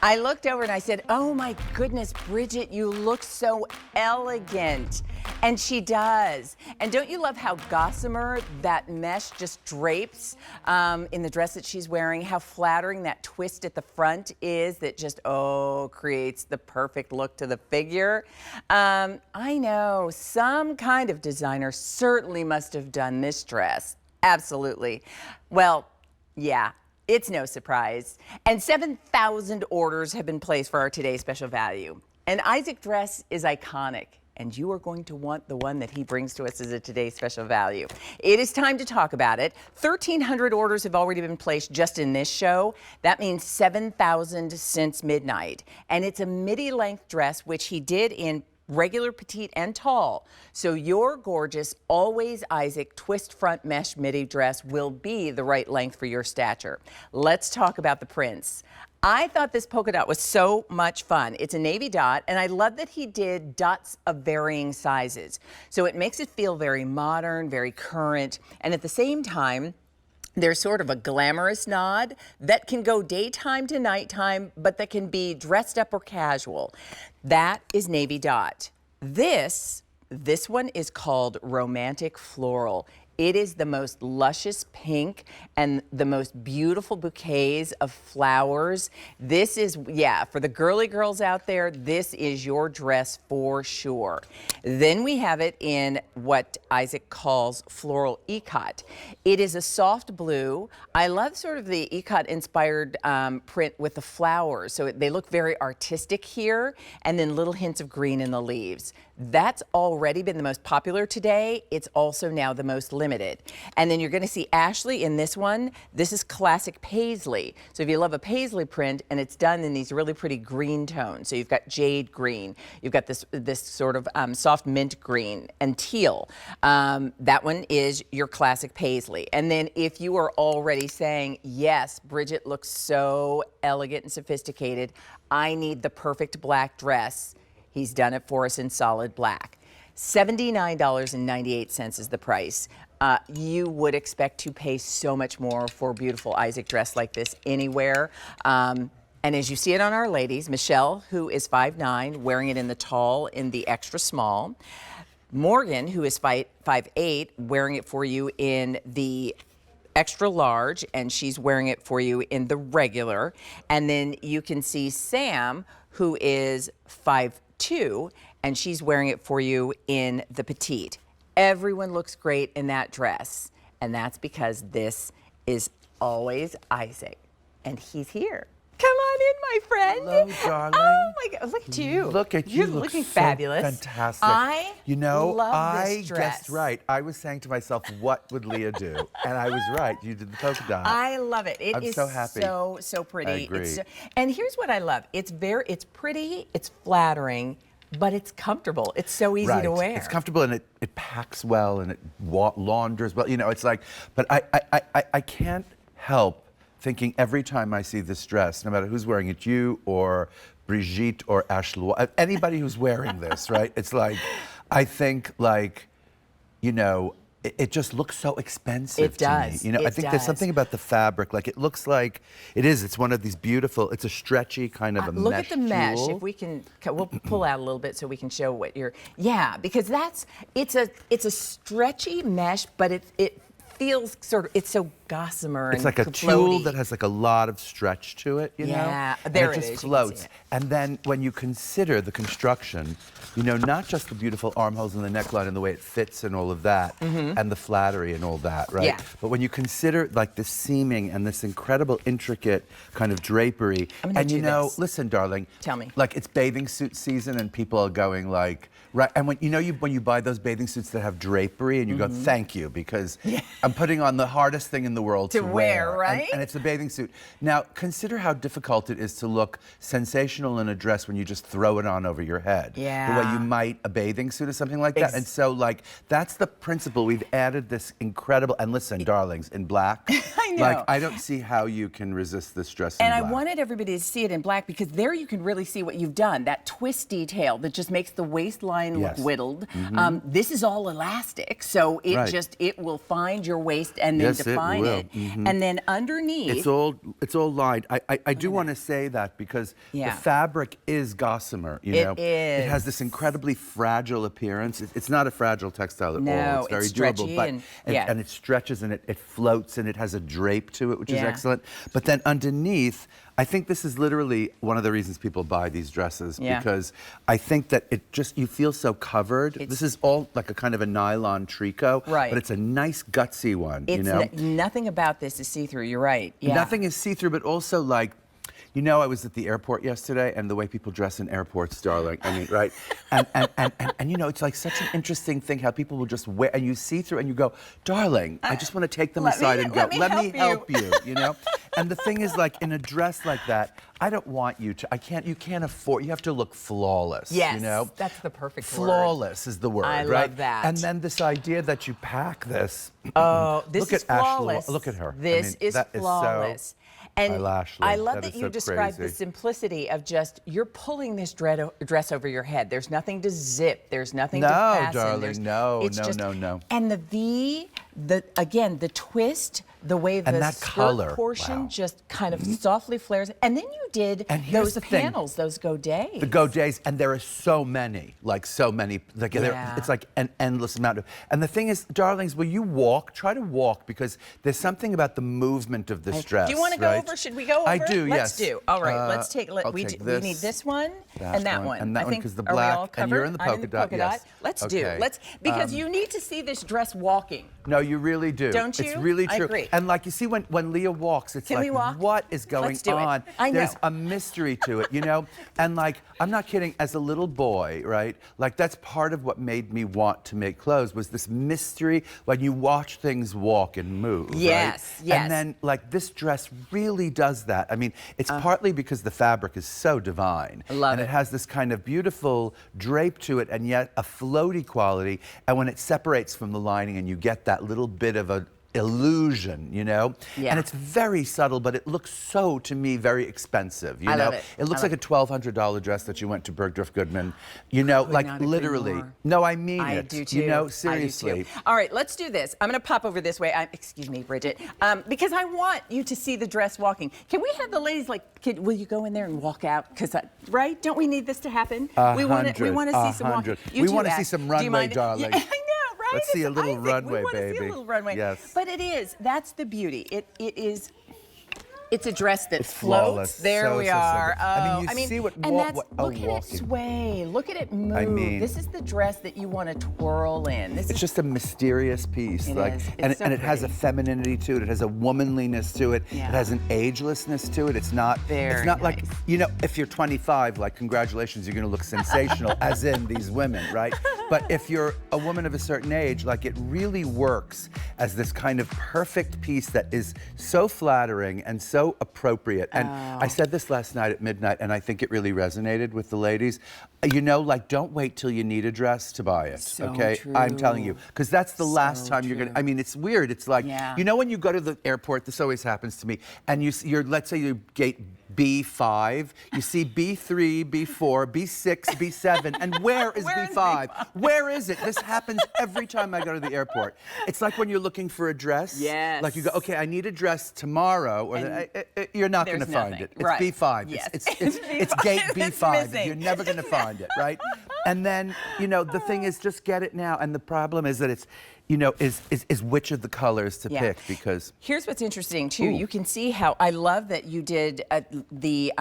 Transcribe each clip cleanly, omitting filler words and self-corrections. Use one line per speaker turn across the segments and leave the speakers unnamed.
I looked over and I said, oh my goodness, Bridget, you look so elegant. And she does. And don't you love how gossamer that mesh just drapes in the dress that she's wearing? How flattering that twist at the front is that just, creates the perfect look to the figure. I know, some kind of designer certainly must have done this dress. Absolutely. Well, yeah. It's no surprise. And 7,000 orders have been placed for our today's special value. An Isaac dress is iconic, and you are going to want the one that he brings to us as a today's special value. It is time to talk about it. 1,300 orders have already been placed just in this show. That means 7,000 since midnight. And it's a midi length dress, which he did in regular, petite, and tall. So your gorgeous, always Isaac twist front mesh midi dress will be the right length for your stature. Let's talk about the prints. I thought this polka dot was so much fun. It's a navy dot, and I love that he did dots of varying sizes. So it makes it feel very modern, very current, and at the same time, there's sort of a glamorous nod that can go daytime to nighttime, but that can be dressed up or casual. That is navy dot. This one is called Romantic Floral. It is the most luscious pink and the most beautiful bouquets of flowers. This is, yeah, for the girly girls out there, this is your dress for sure. Then we have it in what Isaac calls floral ikat. It is a soft blue. I love sort of the ikat inspired print with the flowers. So they look very artistic here, and then little hints of green in the leaves. That's already been the most popular today. It's also now the most limited. And then you're going to see Ashley in this one. This is classic paisley. So if you love a paisley print, and it's done in these really pretty green tones. So you've got jade green, you've got this sort of soft mint green and teal. That one is your classic paisley. And then if you are already saying, yes, Bridget looks so elegant and sophisticated, I need the perfect black dress, he's done it for us in solid black. $79.98 is the price. You would expect to pay so much more for a beautiful Isaac dress like this anywhere. And as you see it on our ladies, Michelle, who is 5'9", wearing it in the tall, in the extra small. Morgan, who is 5'8", wearing it for you in the extra large, and she's wearing it for you in the regular. And then you can see Sam, who is 5'2", and she's wearing it for you in the petite. Everyone looks great in that dress, and that's because this is always Isaac, and he's here. Come on in, my friend.
Hello, darling.
Oh my God, look at you.
Look at you.
You're looking fabulous.
Fantastic.
I love this dress.
I guessed right. I was saying to myself, what would Leah do? And I was right. You did the polka dot.
I love it. It is
so happy.
So pretty.
I agree.
And here's what I love. It's pretty, it's flattering, but it's comfortable. It's so easy to wear.
It's comfortable, and it packs well, and it launders well. You know, it's like, but I can't help thinking every time I see this dress, no matter who's wearing it, you or Brigitte or Ashley, anybody who's wearing this, right? It's like, I think like, you know, it just looks so expensive to me. You know, I think there's something about the fabric, like it looks like, it's one of these beautiful, it's a stretchy kind of a mesh.
Look at the mesh,
jewel.
if we can, we'll pull out a little bit so we can show what you're, yeah, because it's a stretchy mesh, but it feels sort of, it's so gossamer.
It's like a tulle that has like a lot of stretch to it, you know?
Yeah, there
it
it
just
is.
floats. And then when you consider the construction, you know, not just the beautiful armholes and the neckline and the way it fits and all of that, and the flattery and all that, right?
Yeah.
But when you consider like the seaming and this incredible intricate kind of drapery, and you know, listen, darling,
tell me,
like it's bathing suit season and people are going like, right, and when you buy those bathing suits that have drapery and you go, thank you, because I'm putting on the hardest thing in the world to wear,
right?
And it's a bathing suit. Now, consider how difficult it is to look sensational in a dress when you just throw it on over your head.
Yeah.
The way you might a bathing suit or something like that. And so, like, that's the principle. We've added this incredible, and listen, darlings, in black.
I know.
Like, I don't see how you can resist this dress in black.
And I wanted everybody to see it in black because there you can really see what you've done. That twist detail that just makes the waistline look whittled. This is all elastic, so it it will find your waist and then define
will.
it. And then underneath.
It's all lined. I do want to say that because the fabric is gossamer, you know.
It is.
It has this incredibly fragile appearance. It's not a fragile textile at all. It's very
stretchy
durable, and it stretches and it floats and it has a drape to it, which is excellent. But then underneath, I think this is literally one of the reasons people buy these dresses because I think that you feel so covered. This is all like a kind of a nylon tricot, but it's a nice gutsy one, you know.
Nothing about this is see-through, you're right. Yeah.
Nothing is see-through, but also like, you know, I was at the airport yesterday, and the way people dress in airports, darling, I mean, right? And you know, it's like such an interesting thing how people will just wear, and you see through, and you go, darling, I just want to take them aside and go, let me help you, you know? And the thing is, like, in a dress like that, I don't want you to, you can't afford, you have to look flawless,
yes,
you know?
that's the perfect
flawless is the word,
I
right?
love that.
And then this idea that you pack this.
Oh, this is
Ashley,
flawless.
look at her.
This is flawless. And I love that you described the simplicity of just, you're pulling this dress over your head. There's nothing to zip. There's nothing to fasten.
Darling, no.
And the V, again, the twist, the way the skirt portion just kind of softly flares. And then you did those panels, those godets.
The godets, and there are so many, like so many. Like it's like an endless amount of. And the thing is, darlings, will you walk? Try to walk, because there's something about the movement of this dress.
Do you want to go over? Should we go over?
I do,
Let's
yes.
do. All right, let's take. We need this one and that one.
And that one, because the black, and you're in the polka dot. Yes.
Let's do. Because you need to see this dress walking.
No, you really do.
Don't you?
It's really true.
I agree.
And like you see, when Leah walks, it's like, what is going on?
I know.
There's a mystery to it, you know? And like, I'm not kidding, as a little boy, right? Like, that's part of what made me want to make clothes, was this mystery when you watch things walk and move.
Yes,
right?
yes.
And then, like, this dress really does that. I mean, it's partly because the fabric is so divine.
I love
and
it.
it has this kind of beautiful drape to it, and yet a floaty quality. And when it separates from the lining and you get that little bit of a illusion, you know?
Yeah.
And it's very subtle, but it looks so, to me, very expensive, you
I
know?
love it.
It looks like a $1,200 dress that you went to Bergdorf Goodman, you know, like literally. No, I mean
I
it.
do too.
You know,
I do
seriously.
too. All right, let's do this. I'm going to pop over this way. Excuse me, Bridget, because I want you to see the dress walking. Can we have the ladies, like, will you go in there and walk out? Because, right? Don't we need this to happen? We want to see some walking.
We want to see some runway, darling.
Yeah, I know. Right?
Let's see a little runway,
we want
baby.
To see a little runway.
Yes.
But that's the beauty. It's a dress that
it's
floats.
Flawless.
There we are.
I mean, you see what
look at it sway. Look at it move.
I mean,
this is the dress that you want to twirl in.
It's just a mysterious piece.
It
like,
is.
And
so
it has a femininity to it. It has a womanliness to it.
Yeah.
It has an agelessness to it. It's not
Very
not
nice.
like, you know, if you're 25, like, congratulations, you're going to look sensational, as in these women, right? But if you're a woman of a certain age, like, it really works as this kind of perfect piece that is so flattering and so appropriate. And I said this last night at midnight, and I think it really resonated with the ladies. You know, like, don't wait till you need a dress to buy it,
so
okay?
True.
I'm telling you, because that's the last time you're gonna, I mean, it's weird. It's like, you know, when you go to the airport, this always happens to me, and you're, let's say you gate B5, you see B3, B4, B6, B7, and where is B5? Where is it? This happens every time I go to the airport. It's like when you're looking for a dress.
Yes.
Like you go, okay, I need a dress tomorrow, or you're not going to find it. It's
right.
B5.
Yes.
It's gate B5. You're never going to find it, right? And then, you know, the thing is, just get it now. And the problem is that it's, you know, is which of the colors to pick, because
here's what's interesting too. You can see how I love that you did the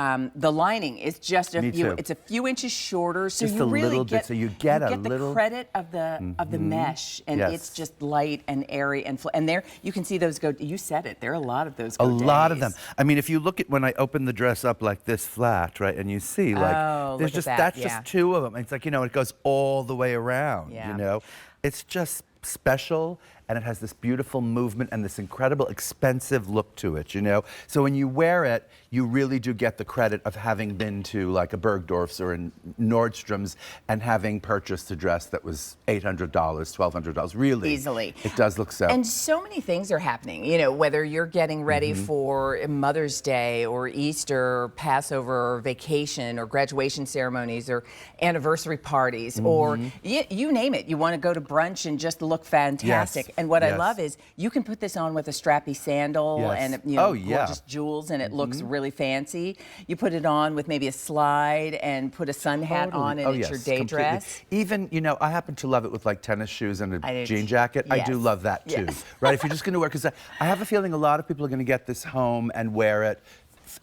lining is just it's a few inches shorter, so
just
you
a
really
little
get
bit, so you get a little
the credit of the mesh, and it's just light and airy and there you can see those go. You said it. There are a lot of those.
A lot of them. I mean, if you look at when I open the dress up like this flat, right, and you see like there's just that's just two of them. It's like, you know, it goes all the way around. You know, it's just special, and it has this beautiful movement and this incredible expensive look to it, you know? So when you wear it, you really do get the credit of having been to like a Bergdorf's or in Nordstrom's and having purchased a dress that was $800, $1,200, really.
Easily.
It does look so.
And so many things are happening, you know, whether you're getting ready for Mother's Day or Easter, or Passover, or vacation, or graduation ceremonies, or anniversary parties, or you name it. You want to go to brunch and just look fantastic.
Yes.
And what I
Yes.
love is you can put this on with a strappy sandal
Yes.
and
Yeah.
gorgeous jewels, and it looks really fancy. You put it on with maybe a slide and put a sun hat on, and it's your day dress.
Even, I happen to love it with like tennis shoes and
I
a
do
jean
too.
jacket. I do
Yes.
love that too,
Yes.
right? If you're just going to wear, because I have a feeling a lot of people are going to get this home and wear it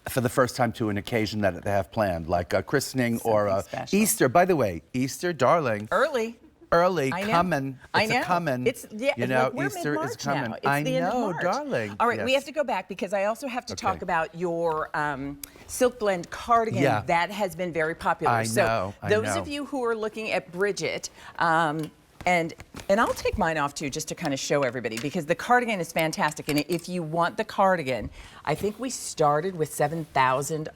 for the first time to an occasion that they have planned, like a christening or a
special.
Easter. By the way, Easter, darling.
Early.
Early,
I know.
coming.
I
It's
know.
a coming.
It's we're
Easter
mid-March
is coming.
now. It's
I
the end of
know,
March.
darling.
All right, we
Yes.
have to go back because I also have to
Okay.
talk about your silk blend cardigan.
Yeah.
That has been very popular.
I know, I
those
know.
of you who are looking at Bridget, and I'll take mine off too, just to kind of show everybody, because the cardigan is fantastic. And if you want the cardigan, I think we started with 7,000.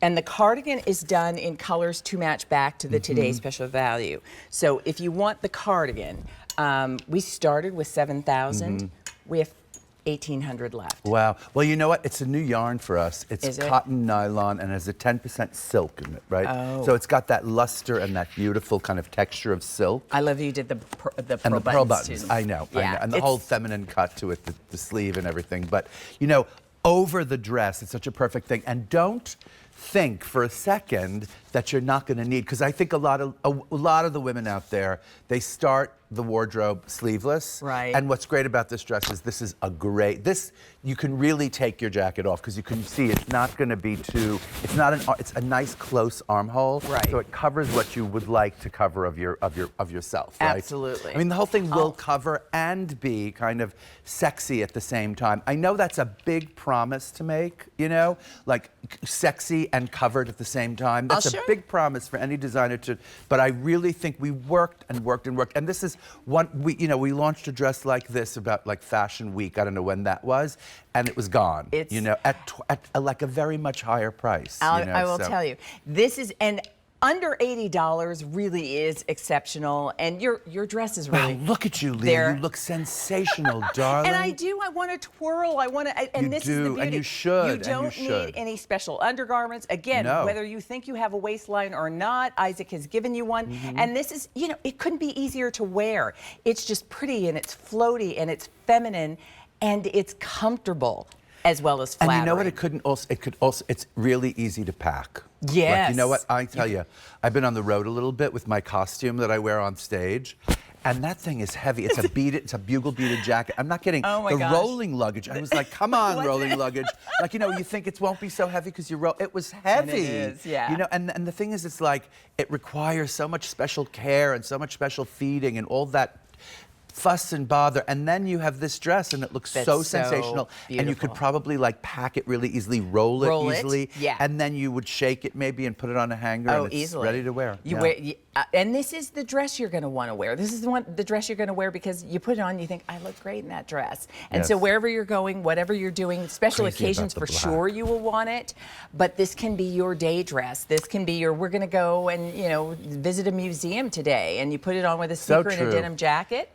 And the cardigan is done in colors to match back to the today's special value. So if you want the cardigan, we started with 7,000. We have 1,800 left.
Wow. Well, you know what? It's a new yarn for us. It's
Is it?
cotton nylon and has a 10% silk in it, right?
Oh.
So it's got that luster and that beautiful kind of texture of silk.
I love you did the
And
pearl
the pearl
buttons,
buttons.
too.
I know.
Yeah,
And the whole feminine cut to it, the sleeve and everything. But, over the dress, it's such a perfect thing. And don't think for a second that you're not going to need, because I think a lot of the women out there, they start the wardrobe sleeveless.
Right.
And what's great about this dress is this is you can really take your jacket off, because you can see it's not going to be too, it's a nice close armhole.
Right.
So it covers what you would like to cover of yourself, right?
Absolutely.
I mean, the whole thing will cover and be kind of sexy at the same time. I know that's a big promise to make, like sexy and covered at the same time. That's a big promise for any designer but I really think we worked and worked and worked. And this is we launched a dress like this about like Fashion Week. I don't know when that was. And it was gone, at like a very much higher price.
I will tell you, this is under $80 really is exceptional, and your dress is really.
Wow, look at you, Leah. You look sensational, darling.
And I want to twirl. And this is the beauty.
And you should.
You don't need any special undergarments. Again, whether you think you have a waistline or not, Isaac has given you one. And this is, it couldn't be easier to wear. It's just pretty, and it's floaty, and it's feminine, and it's comfortable as well as flattering.
And you know what? It's really easy to pack.
Yes.
Like, you know what? I tell you, I've been on the road a little bit with my costume that I wear on stage. And that thing is heavy. It's a bugle beaded jacket. I'm not kidding.
Oh my gosh.
Rolling luggage. I was like, come on, rolling luggage. Like, you think it won't be so heavy because you roll. It was heavy.
And it is, yeah.
And the thing is, it's like, it requires so much special care and so much special feeding and all that fuss and bother, and then you have this dress and it looks so sensational, and you could probably like pack it really easily, roll it easily, and then you would shake it maybe and put it on a hanger, and it's
easily
ready to wear.
And this is the dress you're going to want to wear. This is the dress you're going to wear because you put it on, you think, I look great in that dress. And so wherever you're going, whatever you're doing, special occasions for sure you will want it, but this can be your day dress. This can be we're going to go and visit a museum today, and you put it on with a sneaker and a denim jacket.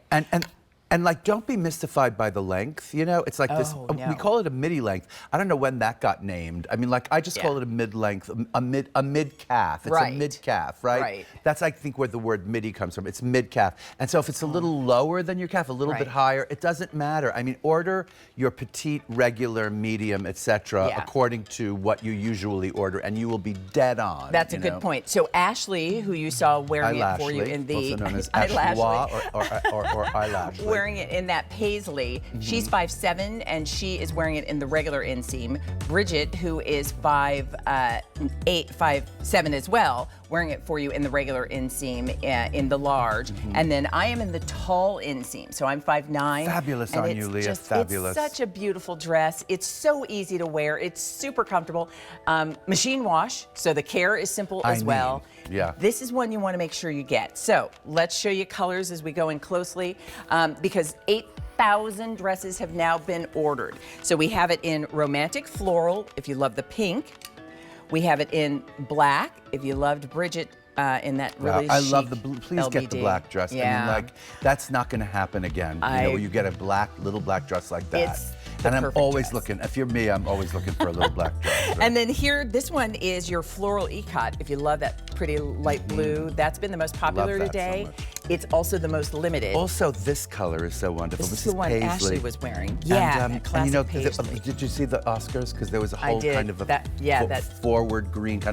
And like, don't be mystified by the length. It's like this. We call it a midi length. I don't know when that got named. I mean, like, I just call it a mid length, a mid calf. It's a mid calf, right? That's, I think, where the word midi comes from. It's mid calf. And so if it's a little lower than your calf, a little bit higher, it doesn't matter. I mean, order your petite, regular, medium, etc., according to what you usually order, and you will be dead on.
That's a good point. So Ashley, who you saw wearing it for you in the
also known as Ashley or eyelash.
Wearing it in that paisley. She's 5'7", and she is wearing it in the regular inseam. Bridget, who is 5'7" as well, wearing it for you in the regular inseam, in the large. And then I am in the tall inseam, so I'm 5'9".
Fabulous on you, Leah. Fabulous.
It's such a beautiful dress. It's so easy to wear. It's super comfortable. Machine wash, so the care is simple as well.
Yeah.
This is one you want to make sure you get. So let's show you colors as we go in closely, because 8,000 dresses have now been ordered. So we have it in romantic floral, if you love the pink. We have it in black, if you loved Bridget in that really
I
chic
love the blue. Please get the black dress.
Yeah.
I mean, like, that's not going to happen again. Where you get a little black dress like that.
It's
and I'm always looking, if you're me, I'm always looking for a little black dress. Right?
And then here, this one is your floral ikat. If you love that pretty light blue, that's been the most popular
Love that
today.
so much.
it's also the most limited.
Also, this color is so wonderful.
This is the one
paisley.
Ashley was wearing. Yeah, that classic
and you know,
paisley.
did you see the Oscars? Because there was a
I
whole
did.
kind of a
That- yeah, that-
forward green, kind of a